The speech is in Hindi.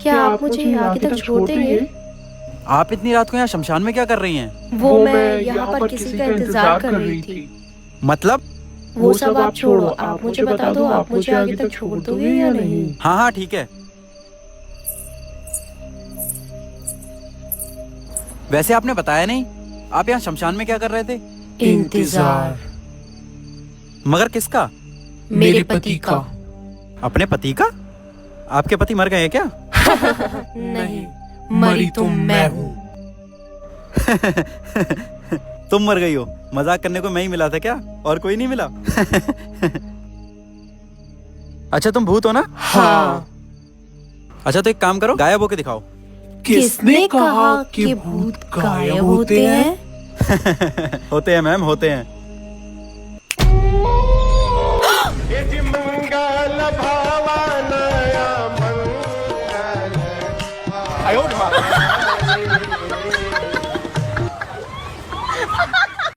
क्या आप मुझे यहाँ तक छोड़ देंगे? आप इतनी रात को यहाँ शमशान में क्या कर रही हैं? वो मैं यहाँ पर किसी का इंतजार कर रही थी। मतलब? वो सब आप छोड़ो, आप मुझे बता दो, आप मुझे आगे तक छोड़ दोगे या नहीं? हाँ हाँ ठीक है। वैसे आपने बताया नहीं, आप यहाँ शमशान में क्या कर रहे थे? इंतजार। मगर किसका? मेरे पति का। अपने पति का? आपके पति मर गए हैं क्या? नहीं, मरी तो मैं हूँ। तुम मर गई हो? मजाक करने को मैं ही मिला था क्या, और कोई नहीं मिला? अच्छा तुम भूत हो ना? हाँ। अच्छा तो एक काम करो, गायब होके दिखाओ। किसने कहा कि भूत गायब होते हैं? होते हैं मैम, होते हैं। मंगल भवन मंगल